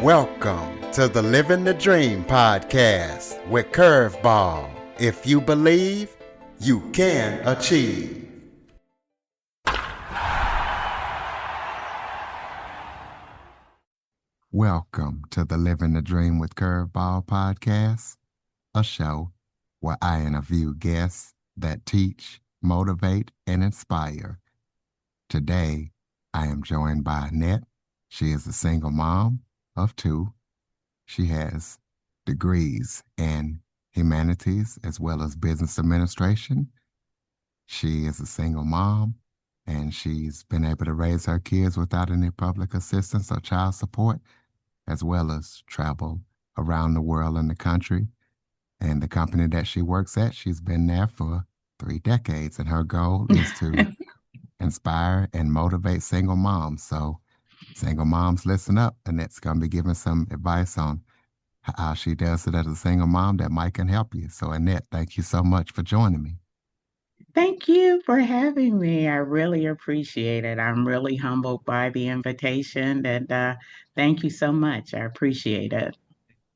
Welcome to the Living the Dream podcast with Curveball. If you believe, you can achieve. Welcome to the Living the Dream with Curveball podcast, a show where I interview guests that teach, motivate, and inspire. Today, I am joined by Annette. She is a single mom of two. She has degrees in humanities as well as business administration. She is a single mom, and she's been able to raise her kids without any public assistance or child support, as well as travel around the world and the country. And the company that she works at, she's been there for 3 decades, and her goal is to inspire and motivate single moms. So single moms, listen up. Annette's going to be giving some advice on how she does it as a single mom that might can help you. So Annette, thank you so much for joining me. Thank you for having me. I really appreciate it. I'm really humbled by the invitation and thank you so much. I appreciate it.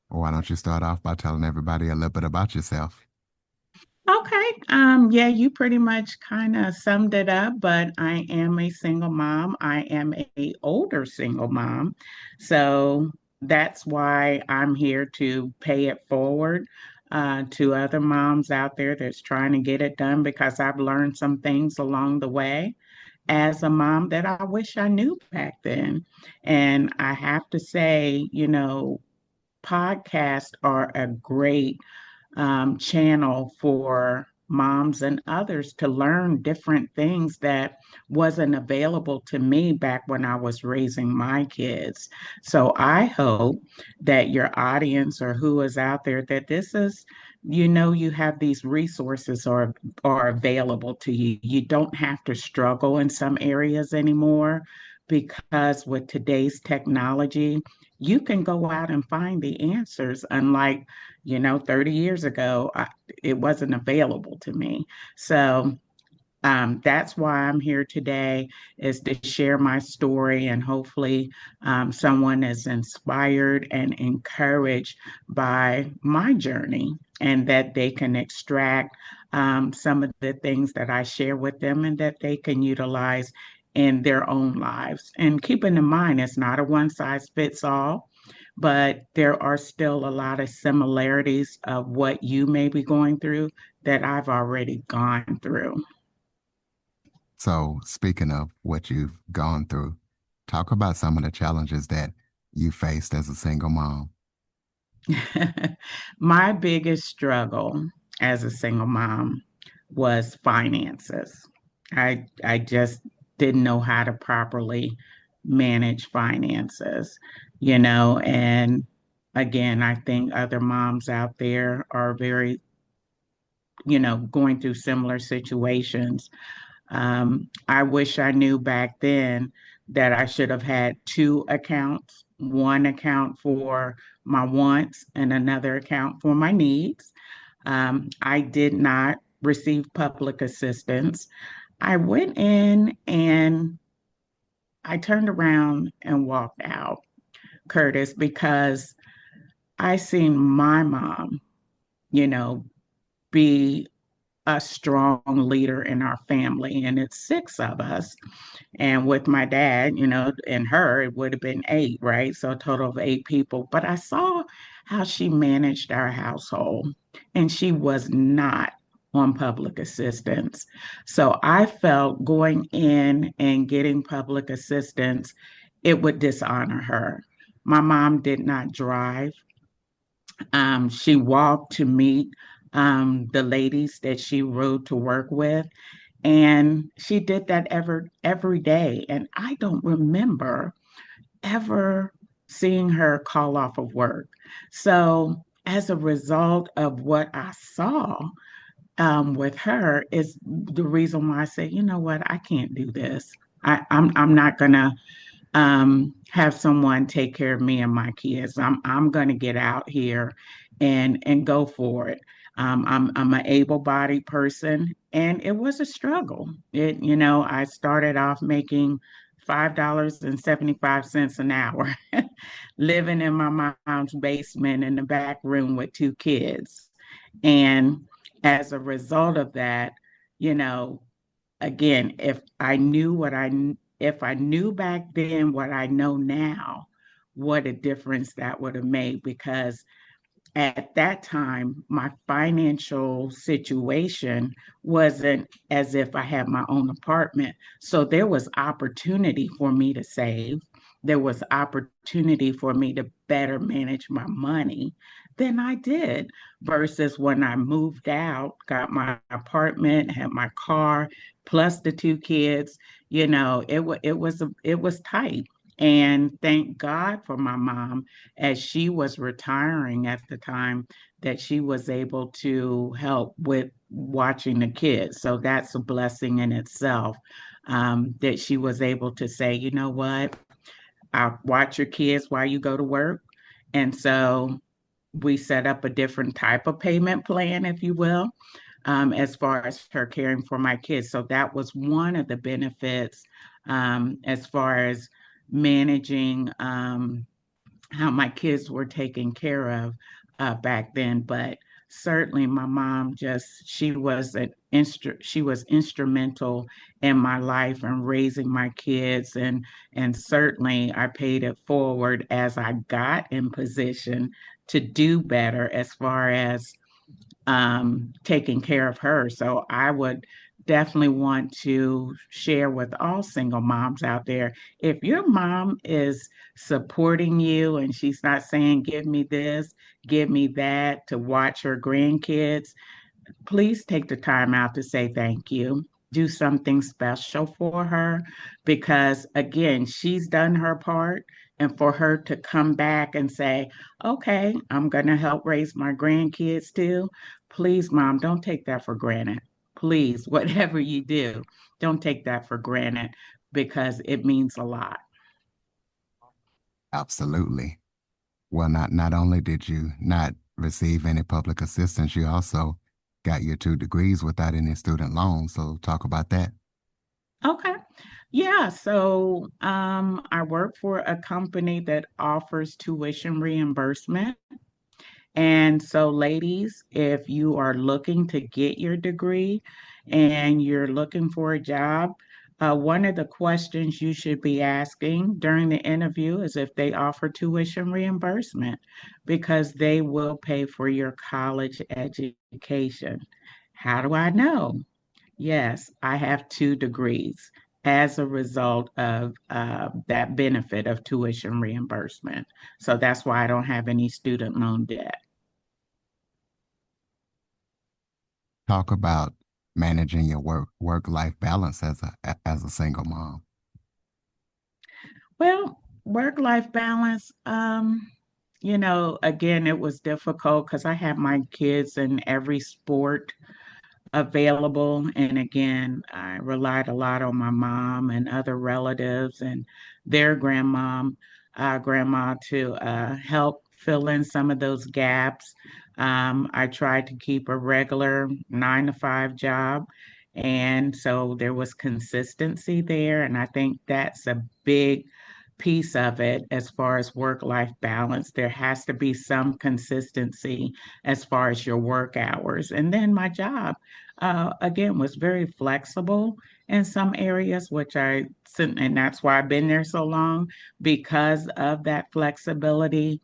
Why don't you start off by telling everybody a little bit about yourself? Okay. Yeah, you pretty much kind of summed it up, but I am a single mom. I am a older single mom. So that's why I'm here to pay it forward to other moms out there that's trying to get it done because I've learned some things along the way as a mom that I wish I knew back then. And I have to say, podcasts are a great channel for moms and others to learn different things that wasn't available to me back when I was raising my kids. So I hope that your audience or who is out there that this is you have these resources are available to you. You don't have to struggle in some areas anymore because with today's technology, you can go out and find the answers, unlike 30 years ago, it wasn't available to me. So that's why I'm here today is to share my story and hopefully someone is inspired and encouraged by my journey and that they can extract some of the things that I share with them and that they can utilize in their own lives. And keeping in mind, it's not a one size fits all, but there are still a lot of similarities of what you may be going through that I've already gone through. So speaking of what you've gone through, talk about some of the challenges that you faced as a single mom. My biggest struggle as a single mom was finances. I just didn't know how to properly manage finances, and again, I think other moms out there are very, going through similar situations. I wish I knew back then that I should have had two accounts, one account for my wants and another account for my needs. I did not receive public assistance. I went in and I turned around and walked out, Curtis, because I seen my mom, you know, be a strong leader in our family, and it's six of us. And with my dad, and her, it would have been eight, right? So a total of eight people. But I saw how she managed our household, and she was not on public assistance. So I felt going in and getting public assistance, it would dishonor her. My mom did not drive. She walked to meet the ladies that she rode to work with. And she did that every day. And I don't remember ever seeing her call off of work. So as a result of what I saw with her is the reason why I say, you know what, I can't do this. I'm not gonna have someone take care of me and my kids. I'm gonna get out here and go for it. I'm an able-bodied person, and it was a struggle. I started off making $5.75 an hour, living in my mom's basement in the back room with two kids. And as a result of that, you know, again, if I knew back then what I know now, what a difference that would have made, because at that time, my financial situation wasn't as if I had my own apartment. So there was opportunity for me to save. There was opportunity for me to better manage my money than I did versus when I moved out, got my apartment, had my car, plus the two kids. It was tight. And thank God for my mom as she was retiring at the time that she was able to help with watching the kids. So that's a blessing in itself, that she was able to say, you know what, I'll watch your kids while you go to work. And so we set up a different type of payment plan, if you will, as far as her caring for my kids. So that was one of the benefits, as far as managing. How my kids were taken care of, back then. But certainly, my mom just she was instrumental in my life and raising my kids, and certainly I paid it forward as I got in position to do better as far as taking care of her. So I would definitely want to share with all single moms out there, if your mom is supporting you and she's not saying, give me this, give me that to watch her grandkids, please take the time out to say thank you. Do something special for her because, again, she's done her part. And for her to come back and say, okay, I'm going to help raise my grandkids too. Please, mom, don't take that for granted. Please, whatever you do, don't take that for granted because it means a lot. Absolutely. Well, not only did you not receive any public assistance, you also got your 2 degrees without any student loans. So talk about that. Okay. Yeah, so I work for a company that offers tuition reimbursement. And so, ladies, if you are looking to get your degree and you're looking for a job, one of the questions you should be asking during the interview is if they offer tuition reimbursement because they will pay for your college education. How do I know? Yes, I have 2 degrees as a result of that benefit of tuition reimbursement. So that's why I don't have any student loan debt. Talk about managing your work life balance as a single mom. Well, work-life balance, again, it was difficult because I had my kids in every sport available. And again, I relied a lot on my mom and other relatives and their grandma to help fill in some of those gaps. I tried to keep a regular 9 to 5 job. And so there was consistency there. And I think that's a big piece of it as far as work-life balance. There has to be some consistency as far as your work hours. And then my job, again, was very flexible in some areas, and that's why I've been there so long because of that flexibility,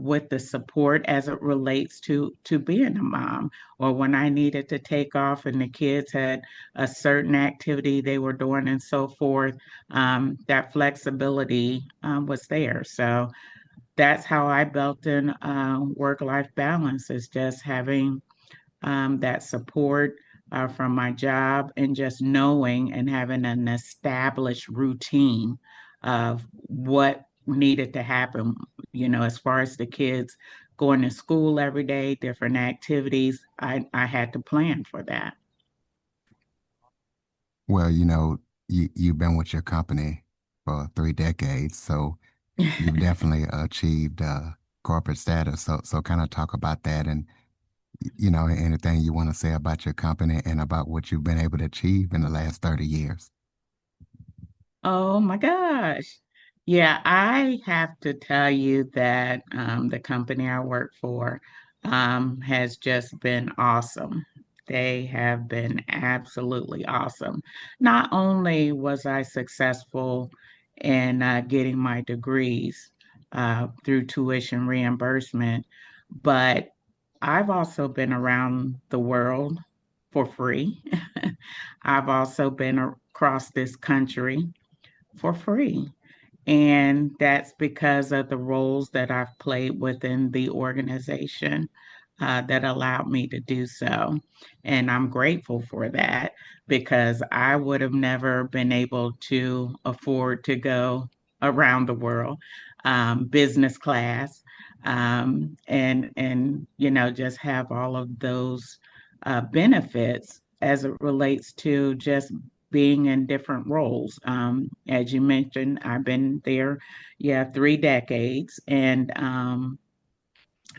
with the support as it relates to being a mom, or when I needed to take off and the kids had a certain activity they were doing and so forth. That flexibility was there. So that's how I built in work-life balance, is just having that support from my job and just knowing and having an established routine of what needed to happen, as far as the kids going to school every day, different activities. I had to plan for that. Well, you've been with your company for 3 decades, so you've definitely achieved corporate status. So kind of talk about that and anything you want to say about your company and about what you've been able to achieve in the last 30 years. Oh my gosh. Yeah, I have to tell you that the company I work for has just been awesome. They have been absolutely awesome. Not only was I successful in getting my degrees through tuition reimbursement, but I've also been around the world for free. I've also been across this country for free. And that's because of the roles that I've played within the organization that allowed me to do so. And I'm grateful for that because I would have never been able to afford to go around the world, business class, and just have all of those benefits as it relates to just being in different roles. As you mentioned, I've been there, yeah, 3 decades. And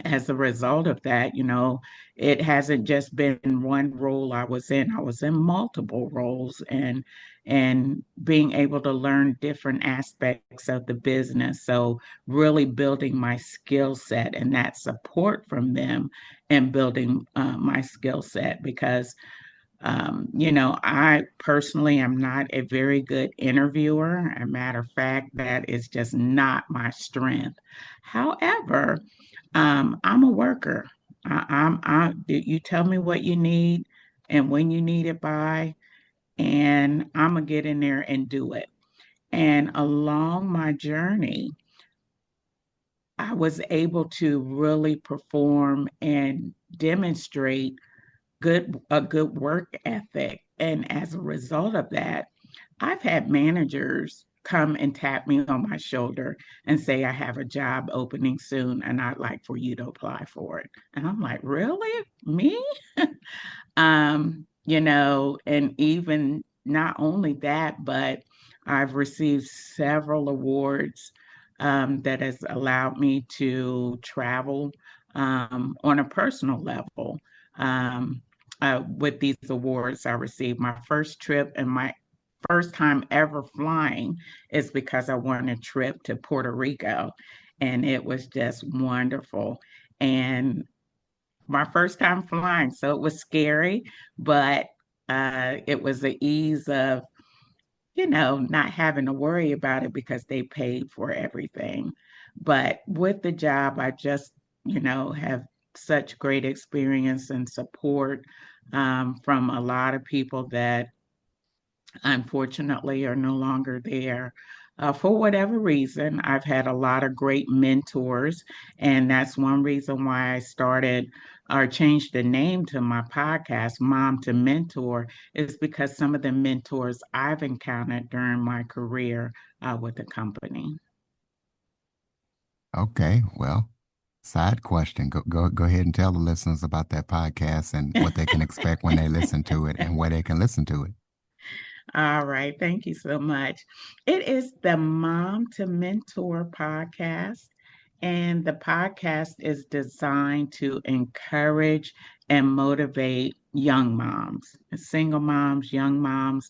as a result of that, it hasn't just been one role I was in. I was in multiple roles and being able to learn different aspects of the business. So really building my skill set and that support from them and building my skill set because I personally am not a very good interviewer. A matter of fact, that is just not my strength. However, I'm a worker. You tell me what you need and when you need it by, and I'm gonna get in there and do it. And along my journey, I was able to really perform and demonstrate a good work ethic. And as a result of that, I've had managers come and tap me on my shoulder and say, I have a job opening soon and I'd like for you to apply for it. And I'm like, really? Me? And even not only that, but I've received several awards that has allowed me to travel on a personal level. Um, with these awards I received, my first trip and my first time ever flying is because I won a trip to Puerto Rico, and it was just wonderful. And my first time flying, so it was scary, but it was the ease of not having to worry about it because they paid for everything. But with the job, I just have such great experience and support from a lot of people that unfortunately are no longer there. For whatever reason, I've had a lot of great mentors, and that's one reason why I started or changed the name to my podcast, Mom to Mentor, is because some of the mentors I've encountered during my career with the company. Okay, well, side question. Go ahead and tell the listeners about that podcast and what they can expect when they listen to it and where they can listen to it. All right. Thank you so much. It is the Mom to Mentor podcast, and the podcast is designed to encourage and motivate young moms, single moms, young moms,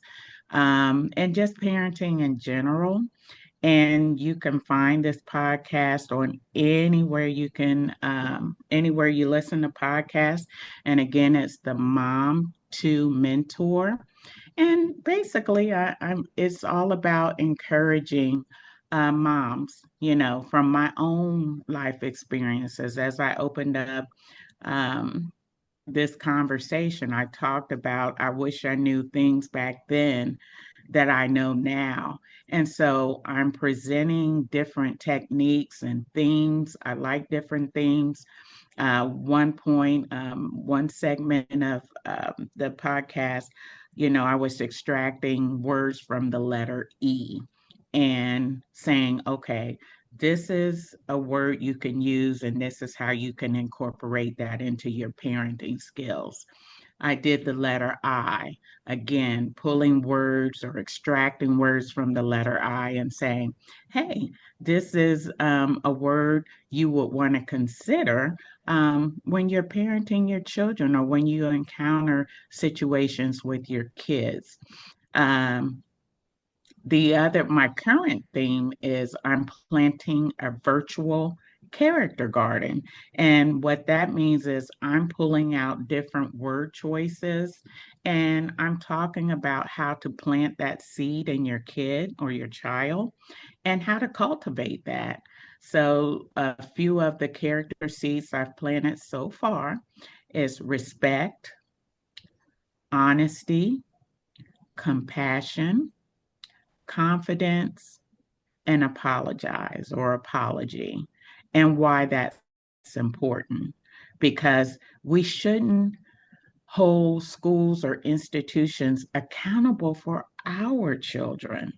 and just parenting in general. And you can find this podcast on anywhere you listen to podcasts. And again, it's the Mom to Mentor. And basically, it's all about encouraging moms, from my own life experiences. As I opened up um, this conversation, I talked about I wish I knew things back then that I know now. And so I'm presenting different techniques and themes. I like different themes. One segment of the podcast, I was extracting words from the letter E and saying, okay, this is a word you can use, and this is how you can incorporate that into your parenting skills. I did the letter I, again, pulling words or extracting words from the letter I and saying, hey, this is a word you would want to consider when you're parenting your children or when you encounter situations with your kids. Um, my current theme is I'm planting a virtual character garden. And what that means is I'm pulling out different word choices and I'm talking about how to plant that seed in your kid or your child and how to cultivate that. So, a few of the character seeds I've planted so far is respect, honesty, compassion, confidence, and apologize or apology, and why that's important. Because we shouldn't hold schools or institutions accountable for our children.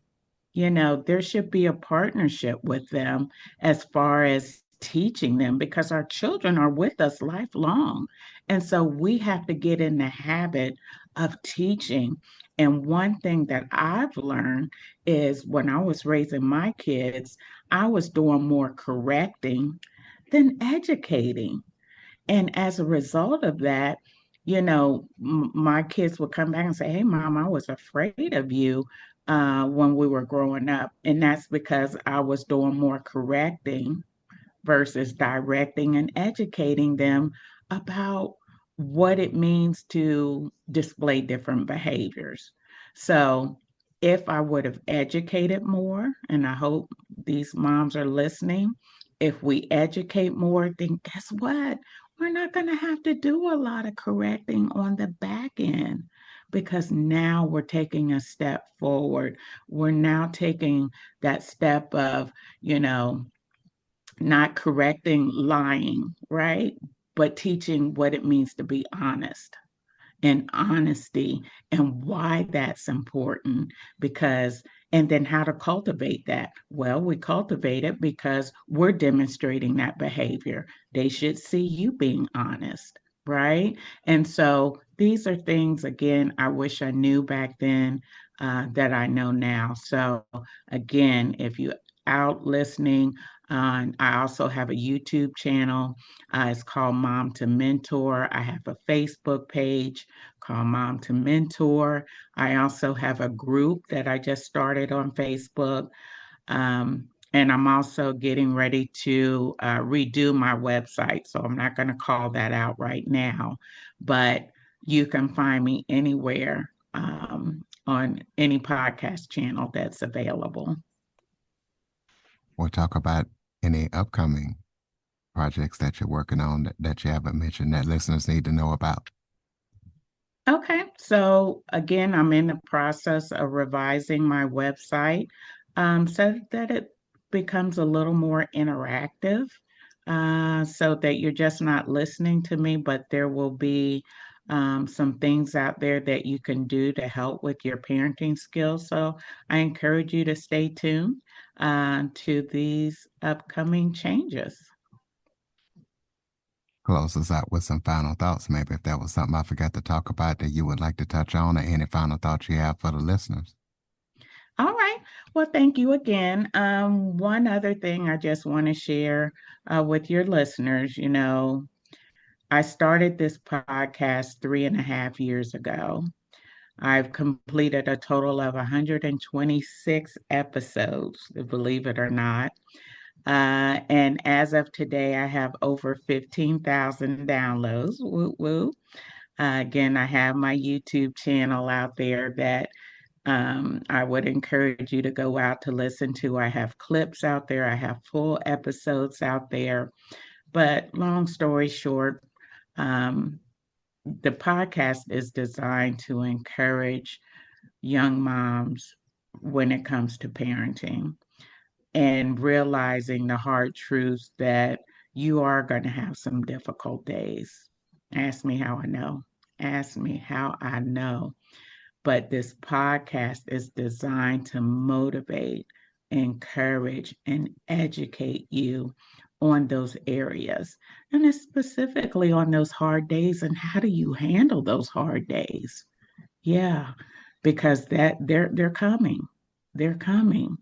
There should be a partnership with them as far as teaching them because our children are with us lifelong. And so we have to get in the habit of teaching. And one thing that I've learned is when I was raising my kids, I was doing more correcting than educating. And as a result of that, my kids would come back and say, "Hey, mom, I was afraid of you when we were growing up." And that's because I was doing more correcting versus directing and educating them about what it means to display different behaviors. So, if I would have educated more, and I hope these moms are listening, if we educate more, then guess what? We're not going to have to do a lot of correcting on the back end because now we're taking a step forward. We're now taking that step of, you know, not correcting lying, right? But teaching what it means to be honest and honesty and why that's important because and then how to cultivate that. Well, we cultivate it because we're demonstrating that behavior. They should see you being honest, right? And so these are things, again, I wish I knew back then that I know now. So again, if you out listening, I also have a YouTube channel. It's called Mom to Mentor. I have a Facebook page called Mom to Mentor. I also have a group that I just started on Facebook. And I'm also getting ready to redo my website. So I'm not going to call that out right now, but you can find me anywhere on any podcast channel that's available. We'll talk about any upcoming projects that you're working on that you haven't mentioned that listeners need to know about. Okay, so again, I'm in the process of revising my website so that it becomes a little more interactive, so that you're just not listening to me, but there will be some things out there that you can do to help with your parenting skills. So I encourage you to stay tuned to these upcoming changes. Close us out with some final thoughts, maybe if that was something I forgot to talk about that you would like to touch on, or any final thoughts you have for the listeners. All right. Well, thank you again. One other thing I just want to share with your listeners, I started this podcast 3.5 years ago. I've completed a total of 126 episodes, believe it or not. And as of today, I have over 15,000 downloads. Woo woo. Again, I have my YouTube channel out there that I would encourage you to go out to listen to. I have clips out there, I have full episodes out there. But long story short, um, the podcast is designed to encourage young moms when it comes to parenting and realizing the hard truths that you are going to have some difficult days. Ask me how I know. Ask me how I know. But this podcast is designed to motivate, encourage, and educate you on those areas. And it's specifically on those hard days and how do you handle those hard days? Yeah, because that they're coming. They're coming.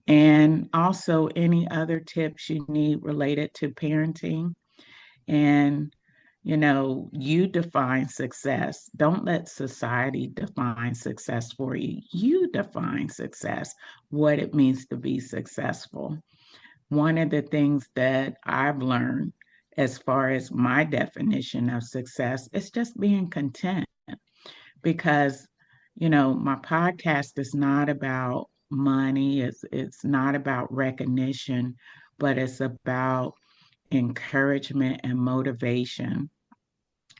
And also any other tips you need related to parenting. And You define success. Don't let society define success for you. You define success, what it means to be successful. One of the things that I've learned as far as my definition of success is just being content because, my podcast is not about money, it's not about recognition, but it's about encouragement and motivation.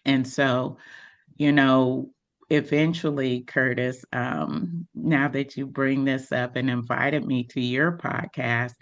And so, you know, eventually, Curtis, now that you bring this up and invited me to your podcast,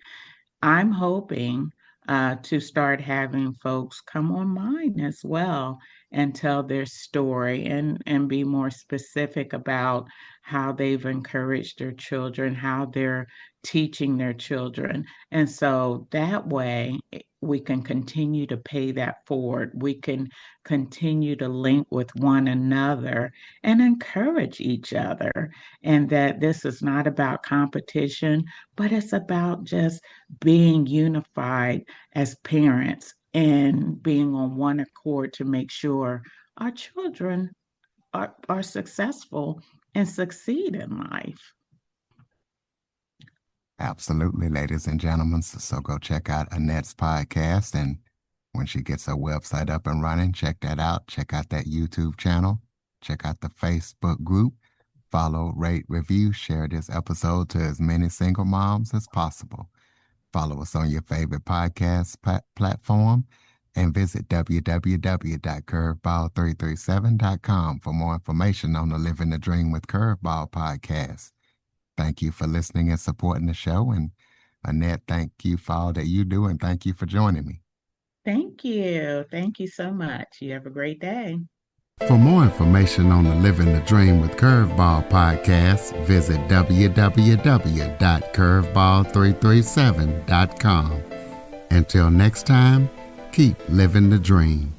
I'm hoping to start having folks come on mine as well and tell their story and be more specific about how they've encouraged their children, how they're teaching their children. And so that way we can continue to pay that forward. We can continue to link with one another and encourage each other. And that this is not about competition, but it's about just being unified as parents and being on one accord to make sure our children are successful and succeed in life. Absolutely, ladies and gentlemen. So go check out Annette's podcast. And when she gets her website up and running, check that out. Check out that YouTube channel. Check out the Facebook group. Follow, rate, review, share this episode to as many single moms as possible. Follow us on your favorite podcast platform and visit www.curveball337.com for more information on the Living the Dream with Curveball podcast. Thank you for listening and supporting the show. And Annette, thank you for all that you do, and thank you for joining me. Thank you. Thank you so much. You have a great day. For more information on the Living the Dream with Curveball podcast, visit www.curveball337.com. Until next time, keep living the dream.